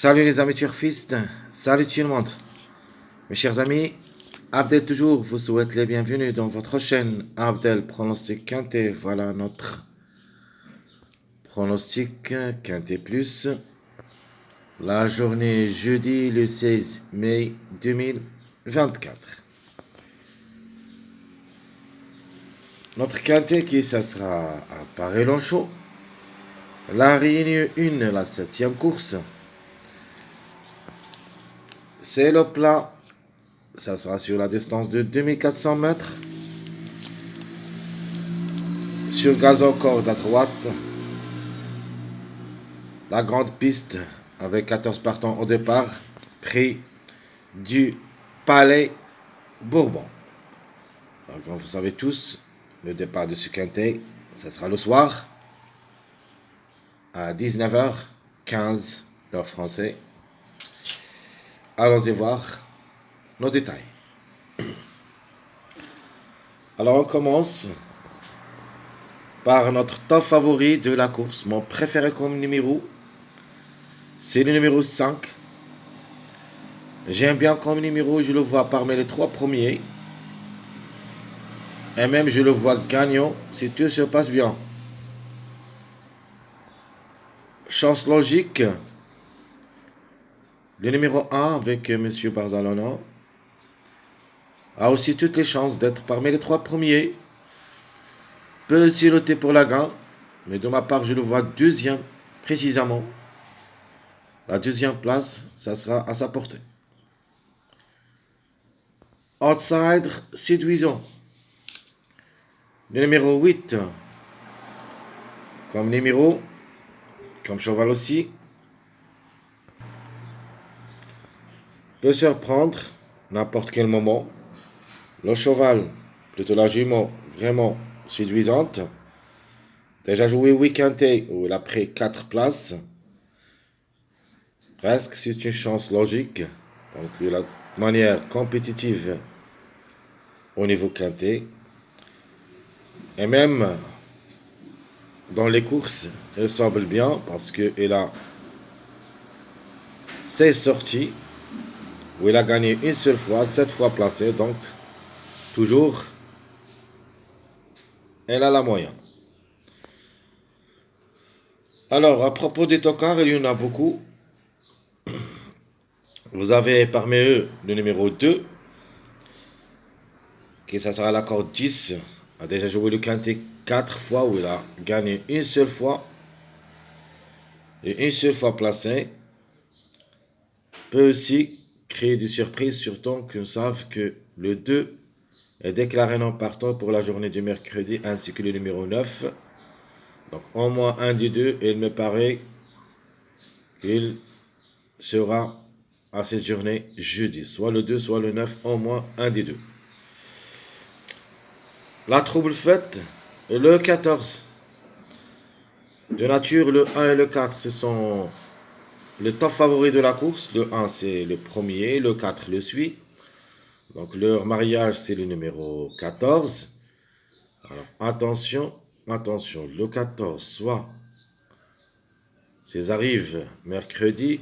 Salut les amis turfistes, salut tout le monde. Mes chers amis, Abdel toujours vous souhaite les bienvenus dans votre chaîne Abdel Pronostic Quintet. Voilà notre pronostic Quintet Plus. La journée jeudi le 16 mai 2024. Notre Quintet qui ça sera à Paris-Longchamp. La Réunion 1, la 7e course. C'est le plat. Ça sera sur la distance de 2400 mètres. Sur gazon corde à droite. La grande piste avec 14 partants au départ. Prix du Palais Bourbon. Alors, comme vous savez tous, le départ de ce quintet, ça sera le soir à 19h15 l'heure française. Allons-y voir nos détails. Alors on commence par notre top favori de la course. Mon préféré comme numéro, c'est le numéro 5. J'aime bien comme numéro, je le vois parmi les 3 premiers. Et même je le vois gagnant si tout se passe bien. Chance logique. Le numéro 1 avec M. Barzalona a aussi toutes les chances d'être parmi les 3 premiers. Peut aussi lutter pour la gagne, mais de ma part, je le vois deuxième, précisément. La deuxième place, ça sera à sa portée. Outsider séduisant. Le numéro 8, comme numéro, comme cheval aussi, peut surprendre n'importe quel moment. Le cheval, plutôt la jument, vraiment séduisante. Déjà joué week-endé où il a pris 4 places. Presque, c'est une chance logique. Donc, la manière compétitive au niveau quintet. Et même dans les courses, il semble bien parce qu'il a 16 sorties où il a gagné une seule fois, 7 fois placé. Donc, toujours, elle a la moyenne. Alors, à propos des tocards, il y en a beaucoup. Vous avez parmi eux le numéro 2, qui ça sera la corde 10, a déjà joué le quintet 4 fois, où il a gagné une seule fois, et une seule fois placé. Peut aussi créer des surprises, surtout qu'on savent que le 2 est déclaré non partant pour la journée du mercredi, ainsi que le numéro 9. Donc au moins un des deux, et il me paraît qu'il sera à cette journée jeudi. Soit le 2, soit le 9, au moins un des deux. La trouble faite, le 14. De nature, le 1 et le 4, ce sont les top favoris de la course. Le 1, c'est le premier, le 4 le suit. Donc leur mariage, c'est le numéro 14. Alors attention, le 14, soit s'ils arrivent mercredi,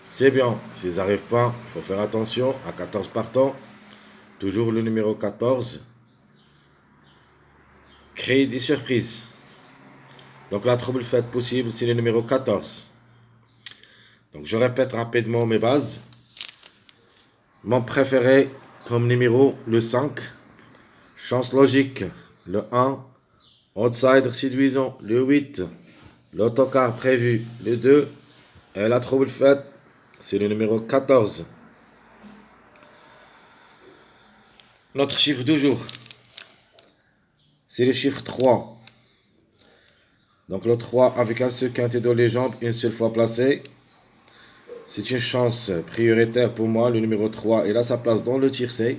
c'est bien. S'ils n'arrivent pas, il faut faire attention à 14 partants. Toujours le numéro 14. Créer des surprises. Donc la trouble faite possible, c'est le numéro 14. Donc je répète rapidement mes bases. Mon préféré comme numéro, le 5. Chance logique, le 1. Outsider séduisant, le 8. L'autocar prévu, le 2. Et la trouble faite, c'est le numéro 14. Notre chiffre du jour, c'est le chiffre 3. Donc le 3 avec un seul quintet dans les jambes, une seule fois placé. C'est une chance prioritaire pour moi. Le numéro 3, il a sa place dans le tiercé.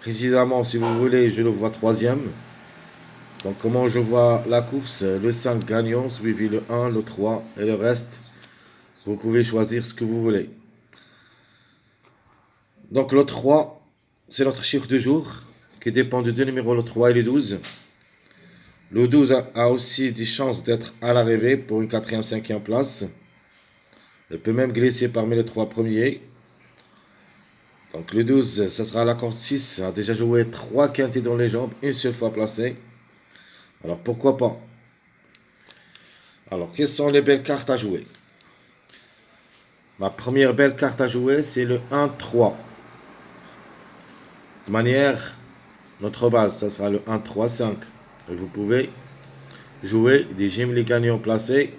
Précisément, si vous voulez, je le vois 3e. Donc comment je vois la course, le 5 gagnant, suivi le 1, le 3 et le reste. Vous pouvez choisir ce que vous voulez. Donc le 3, c'est notre chiffre du jour, qui dépend de deux numéros, le 3 et le 12. Le 12 a aussi des chances d'être à l'arrivée pour une 4e, 5e place. Elle peut même glisser parmi les 3 premiers. Donc le 12, ça sera la corde 6. On a déjà joué 3 quintés dans les jambes, une seule fois placé. Alors pourquoi pas? Alors quelles sont les belles cartes à jouer? Ma première belle carte à jouer, c'est le 1-3. De manière, notre base, ça sera le 1-3-5. Et vous pouvez jouer des gemmes gagnants placés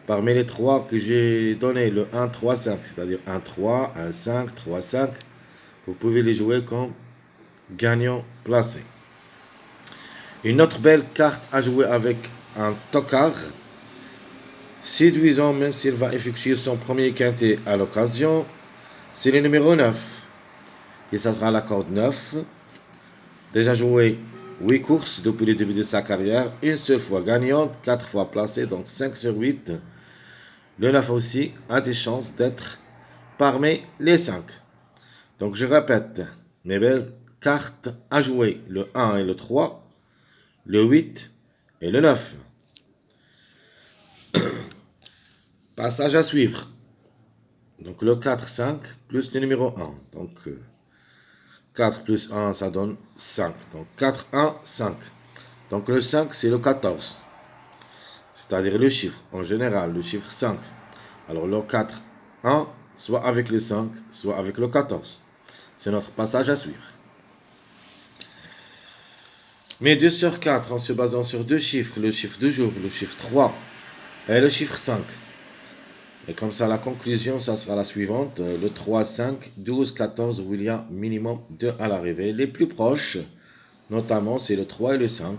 parmi les 3 que j'ai donné, le 1-3-5, c'est-à-dire 1-3, 1-5, 3-5. Vous pouvez les jouer comme gagnants placés. Une autre belle carte à jouer avec un tocard, séduisant même s'il va effectuer son premier quintet à l'occasion, c'est le numéro 9. Et ça sera la corde 9. Déjà joué 8 courses depuis le début de sa carrière, une seule fois gagnante, 4 fois placée, donc 5 sur 8. Le 9 aussi a des chances d'être parmi les 5. Donc je répète, mes belles cartes à jouer, le 1 et le 3, le 8 et le 9. Passage à suivre. Donc le 4-5 plus le numéro 1. Donc 4 plus 1, ça donne 5. Donc 4, 1, 5. Donc le 5, c'est le 14. C'est-à-dire le chiffre, en général, le chiffre 5. Alors le 4, 1, soit avec le 5, soit avec le 14. C'est notre passage à suivre. Mais 2 sur 4, en se basant sur 2 chiffres, le chiffre du jour, le chiffre 3 et le chiffre 5. Et comme ça, la conclusion, ça sera la suivante. Le 3, 5, 12, 14, où il y a minimum 2 à l'arrivée. Les plus proches, notamment, c'est le 3 et le 5.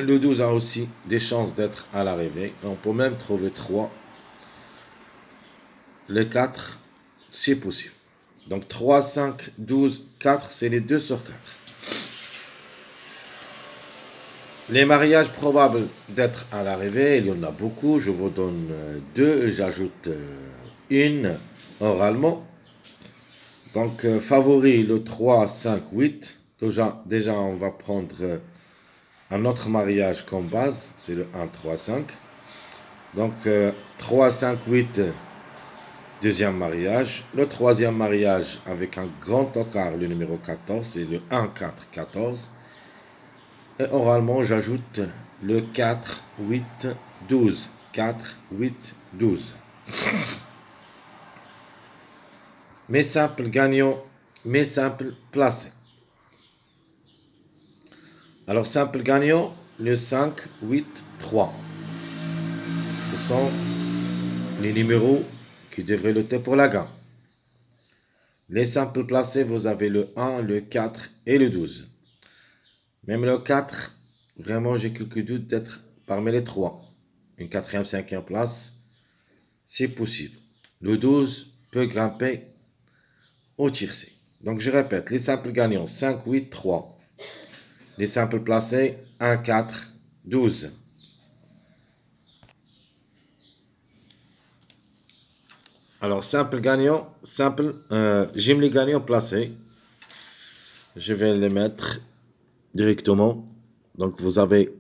Le 12 a aussi des chances d'être à l'arrivée. On peut même trouver 3. Le 4, c'est possible. Donc 3, 5, 12, 4, c'est les 2 sur 4. Les mariages probables d'être à l'arrivée, il y en a beaucoup. Je vous donne 2, j'ajoute une oralement. Donc favori le 3, 5, 8. Déjà on va prendre un autre mariage comme base, c'est le 1, 3, 5. Donc 3, 5, 8, deuxième mariage. Le troisième mariage avec un grand tocard, le numéro 14, c'est le 1, 4, 14. Et oralement, j'ajoute le 4, 8, 12. 4, 8, 12. Mes simples gagnants, mes simples placés. Alors, simple gagnant, le 5, 8, 3. Ce sont les numéros qui devraient lutter pour la gagne. Les simples placés, vous avez le 1, le 4 et le 12. Même le 4, vraiment, j'ai quelques doutes d'être parmi les 3. Une 4e, 5e place, c'est possible. Le 12 peut grimper au tiercé. Donc, je répète, les simples gagnants, 5, 8, 3. Les simples placés, 1, 4, 12. Alors, simple gagnant, j'aime les gagnants placés. Je vais les mettre directement. Donc, vous avez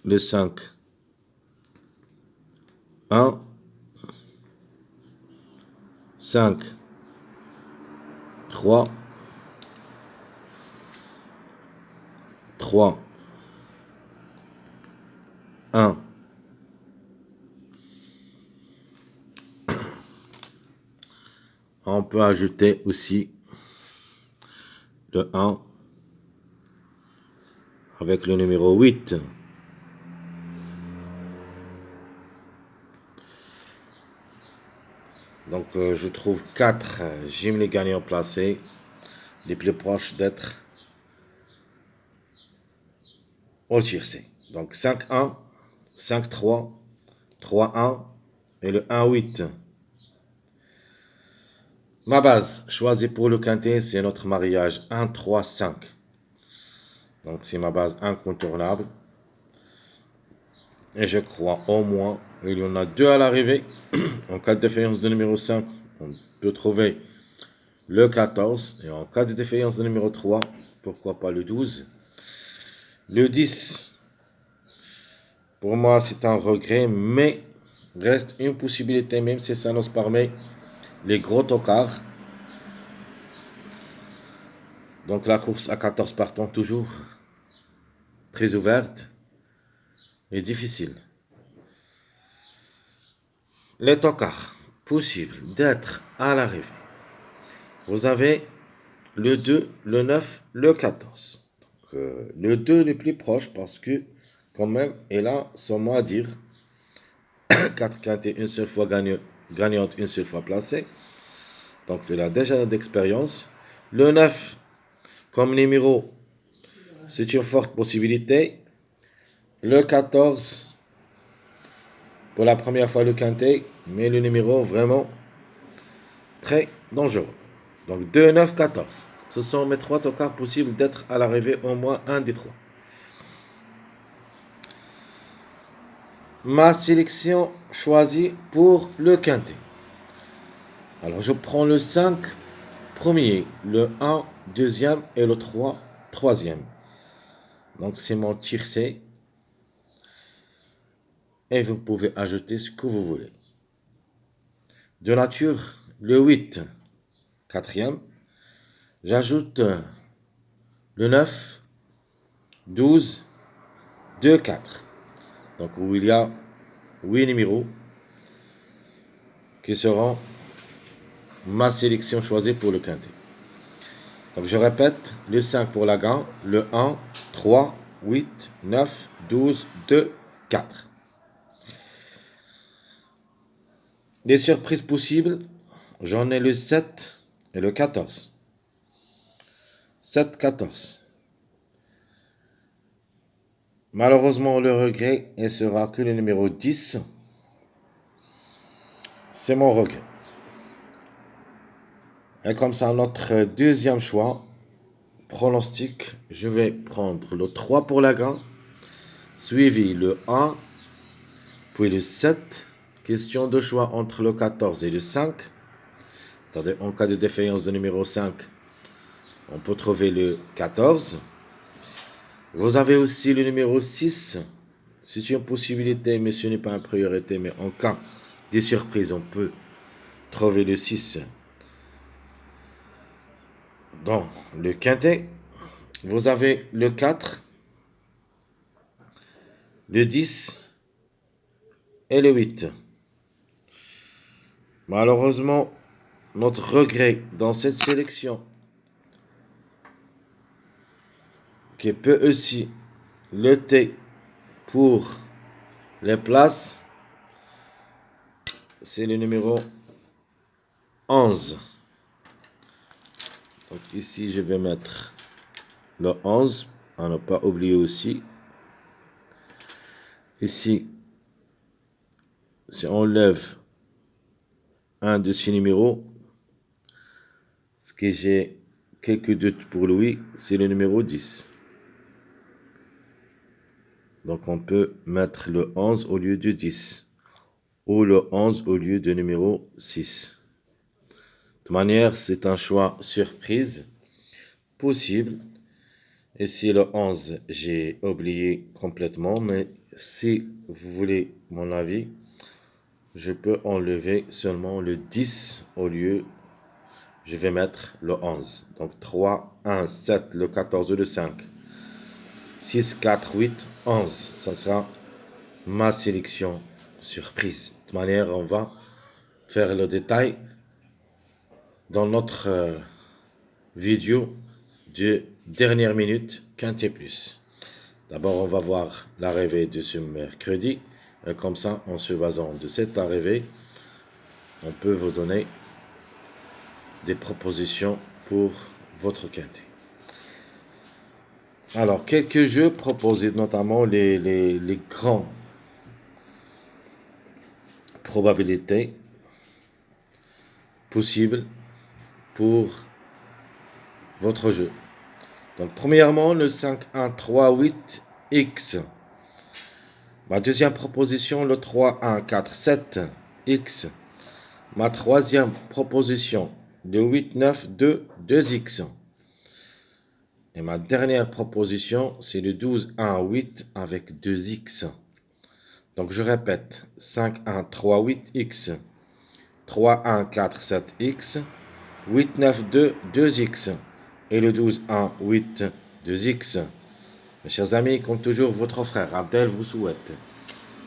le 5, 1, 5, 3, 3, 1. On peut ajouter aussi le 1 avec le numéro 8. Donc, je trouve 4 j'aime les gagnants placés, les plus proches d'être au tiercé. Donc, 5-1, 5-3, 3-1 et le 1-8. Ma base choisie pour le quintet, c'est notre mariage 1-3-5. Donc, c'est ma base incontournable. Et je crois au moins, il y en a 2 à l'arrivée. En cas de défaillance de numéro 5, on peut trouver le 14. Et en cas de défaillance de numéro 3, pourquoi pas le 12. Le 10, pour moi, c'est un regret, mais reste une possibilité, même si ça nous permet les gros tocards. Donc la course à 14 partants, toujours très ouverte et difficile. Les tocards, possible d'être à l'arrivée. Vous avez le 2, le 9, le 14. Donc, le 2 le plus proche parce que quand même, il a son mot à dire. 4 quintés, une seule fois gagnante, une seule fois placée. Donc il a déjà d'expérience. Le 9 comme numéro, c'est une forte possibilité. Le 14 pour la première fois le quintet, mais le numéro vraiment très dangereux. Donc 2, 9, 14. Ce sont mes 3 tocards possibles d'être à l'arrivée au moins un des 3. Ma sélection choisie pour le quintet. Alors je prends le 5 premier, le 1 deuxième et le 3 troisième. Donc c'est mon tiercé. Et vous pouvez ajouter ce que vous voulez. De nature, le 8 quatrième. J'ajoute le 9, 12, 2, 4. Donc où il y a 8 numéros qui seront ma sélection choisie pour le quintet. Donc je répète, le 5 pour la gagne, le 1, 3, 8, 9, 12, 2, 4. Les surprises possibles, j'en ai le 7 et le 14. 7, 14. Malheureusement, le regret ne sera que le numéro 10. C'est mon regret. Et comme ça, notre deuxième choix, pronostic, je vais prendre le 3 pour la gagne, suivi le 1, puis le 7. Question de choix entre le 14 et le 5. Attendez, en cas de défaillance de numéro 5, on peut trouver le 14. Vous avez aussi le numéro 6. C'est une possibilité, mais ce n'est pas une priorité. Mais en cas de surprise, on peut trouver le 6 dans le quintet. Vous avez le 4, le 10 et le 8. Malheureusement, notre regret dans cette sélection, qui peut aussi lutter pour les places, c'est le numéro 11. Donc ici, je vais mettre le 11, à ne pas oublier aussi. Ici, si on enlève un de ces numéros, ce que j'ai quelques doutes pour lui, c'est le numéro 10. Donc on peut mettre le 11 au lieu de 10. Ou le 11 au lieu de numéro 6. De toute manière, c'est un choix surprise possible. Et si le 11, j'ai oublié complètement, mais si vous voulez mon avis, je peux enlever seulement le 10 au lieu, je vais mettre le 11. Donc 3, 1, 7, le 14 et le 5. 6, 4, 8, 11. Ça sera ma sélection surprise. De toute manière, on va faire le détail dans notre vidéo de dernière minute Quintet Plus. D'abord, on va voir l'arrivée de ce mercredi. Et comme ça, en se basant de cette arrivée, on peut vous donner des propositions pour votre quintet. Alors, quelques jeux proposés, notamment les grands probabilités possibles pour votre jeu. Donc, premièrement, le 5, 1, 3, 8, X. Ma deuxième proposition, le 3, 1, 4, 7, X. Ma troisième proposition, le 8, 9, 2, 2X. Et ma dernière proposition, c'est le 12, 1, 8 avec 2X. Donc je répète, 5, 1, 3, 8, x, 3, 1, 4, 7, x, 8, 9, 2, 2x, et le 12, 1, 8, 2x. Mes chers amis, comme toujours, votre frère Abdel vous souhaite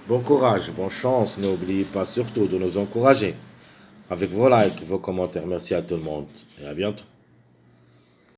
bon courage, bonne chance. N'oubliez pas surtout de nous encourager avec vos likes, vos commentaires. Merci à tout le monde et à bientôt.